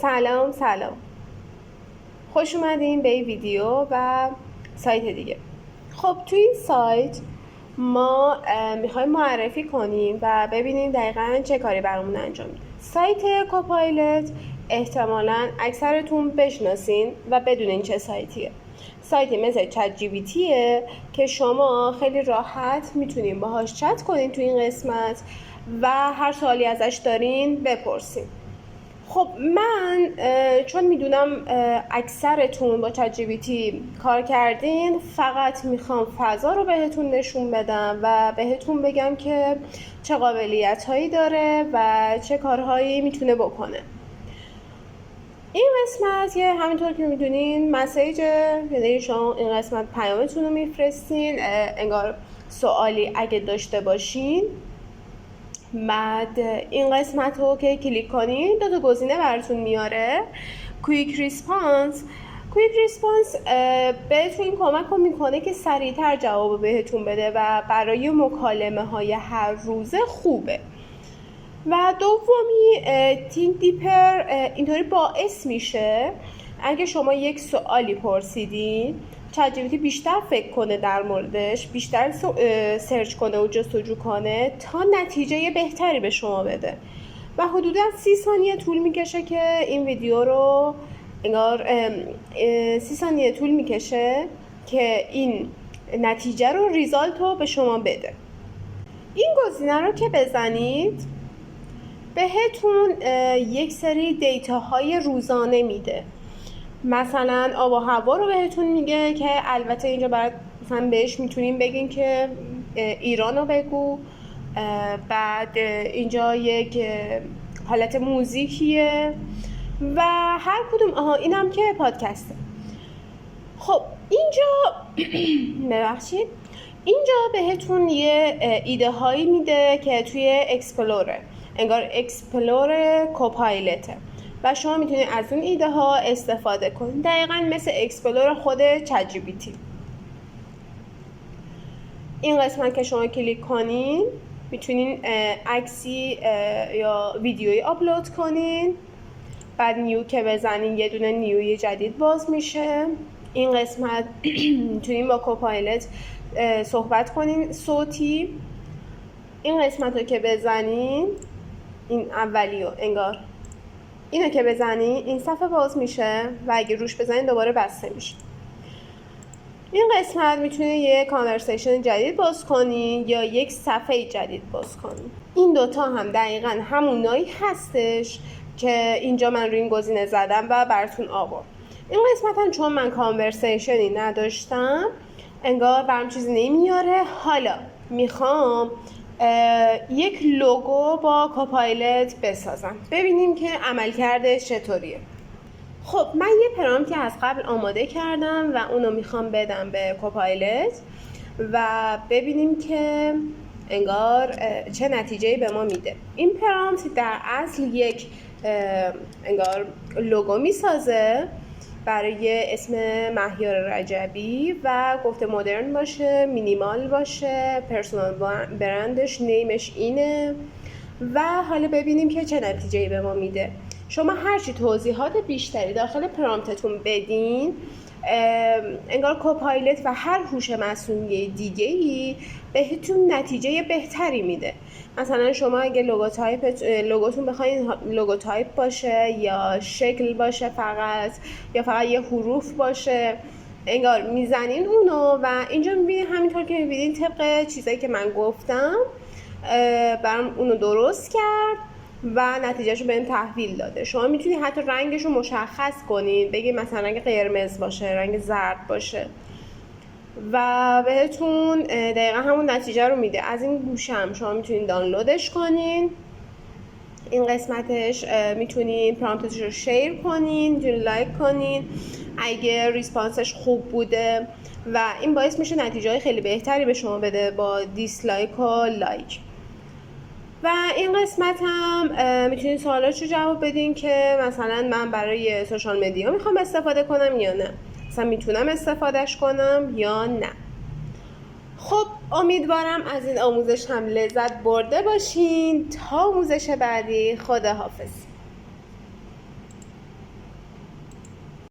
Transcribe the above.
سلام خوش اومدین به این ویدیو و سایت دیگه. خب توی این سایت ما میخوایم معرفی کنیم و ببینیم دقیقا چه کاری برامون انجام میده. سایت کوپایلت احتمالاً اکثرتون بشناسین و بدونین چه سایتیه. سایتی مثل چت جی پی تیه که شما خیلی راحت میتونین باهاش چت کنین تو این قسمت و هر سوالی ازش دارین بپرسین. خب من چون میدونم اکثرتون با چت جی پی تی کار کردین، فقط میخوام فضا رو بهتون نشون بدم و بهتون بگم که چه قابلیت هایی داره و چه کارهایی میتونه بکنه. این قسمت یه همینطور که میدونین مسیج، یعنی شما این قسمت پیامتون رو میفرستین، انگار سوالی اگه داشته باشین. بعد این قسمت رو که کلیک کنین دو تا گزینه براتون میاره، کویک ریسپانس بهتون کمک رو میکنه که سریعتر جواب بهتون بده و برای مکالمه های هر روزه خوبه. و دومی تینک دیپر، اینطوری باعث میشه اگه شما یک سوالی پرسیدین چت جی پی تی بیشتر فکر کنه در موردش، بیشتر سرچ کنه و جستجو کنه تا نتیجه بهتری به شما بده. و حدودا 30 ثانیه طول میکشه که این ویدیو رو انگار 30 ثانیه طول میکشه که این نتیجه رو، ریزالت رو به شما بده. این گزینه رو که بزنید بهتون یک سری دیتاهای روزانه میده. مثلا آب و هوا رو بهتون میگه که البته اینجا برای مثلا بهش میتونیم بگین که ایران رو بگو. بعد اینجا یک حالت موزیکیه و هر کدوم اینم که پادکسته. خب اینجا ببخشید، اینجا بهتون یه ایده هایی میده که توی اکسپلوره، انگار اکسپلور کوپایلته و شما میتونید از اون ایده ها استفاده کنید، دقیقاً مثل اکسپلور خود چت جی پی تی. این قسمت که شما کلیک کنین میتونین عکسی یا ویدیویی آپلود کنین. بعد نیو که بزنین یه دونه نیوی جدید باز میشه. این قسمت میتونین با کوپایلت صحبت کنین صوتی. این قسمت رو که بزنین، این اولیو انگار اینو که بزنین این صفحه باز میشه و اگه روش بزنین دوباره بسته میشه. این قسمت میتونید یه کانورسیشن جدید باز کنین یا یک صفحه جدید باز کنین. این دوتا هم دقیقاً همونایی هستش که اینجا من روی این گزینه زدم و براتون آورد. این قسمت هم چون من کانورسیشنی نداشتم انگار برام چیزی نمیاره. حالا میخوام یک لوگو با کوپایلت بسازم، ببینیم که عملکردش چطوریه. خب من یه پرامپتی از قبل آماده کردم و اونو میخوام بدم به کوپایلت و ببینیم که انگار چه نتیجه‌ای به ما میده. این پرامپت در اصل یک انگار لوگو میسازه برای اسم مهیار رجبی و گفته مدرن باشه، مینیمال باشه، پرسونال برندش، نیمش اینه و حالا ببینیم که چه نتیجه‌ای به ما میده. شما هرچی توضیحات بیشتری داخل پرامپتتون بدین، انگار کوپایلت و هر هوش مصنوعی دیگه‌ای بهتون نتیجه بهتری میده. مثلا شما اگه لوگوتون بخواین لوگو تایپ باشه یا شکل باشه فقط، یا فقط یه حروف باشه، انگار میزنین اونو و اینجا میبینین همینطور که میبینین طبق چیزایی که من گفتم برام اونو درست کرد و نتیجهشو بهم تحویل داده. شما میتونید حتی رنگشو مشخص کنین، بگید مثلا رنگ قرمز باشه، رنگ زرد باشه و بهتون دقیقا همون نتیجه رو میده. از این گوشه هم شما میتونین دانلودش کنین. این قسمتش میتونین پرامپتش رو شیر کنین، میتونین لایک کنین اگه ریسپانسش خوب بوده و این باعث میشه نتیجه خیلی بهتری به شما بده با دیسلایک و لایک. و این قسمت هم میتونین سوالات رو جواب بدین که مثلا من برای سوشال مدیا میخوام استفاده کنم یا نه، مثلا میتونم استفادهش کنم یا نه. خب امیدوارم از این آموزش هم لذت برده باشین. تا آموزش بعدی، خداحافظ.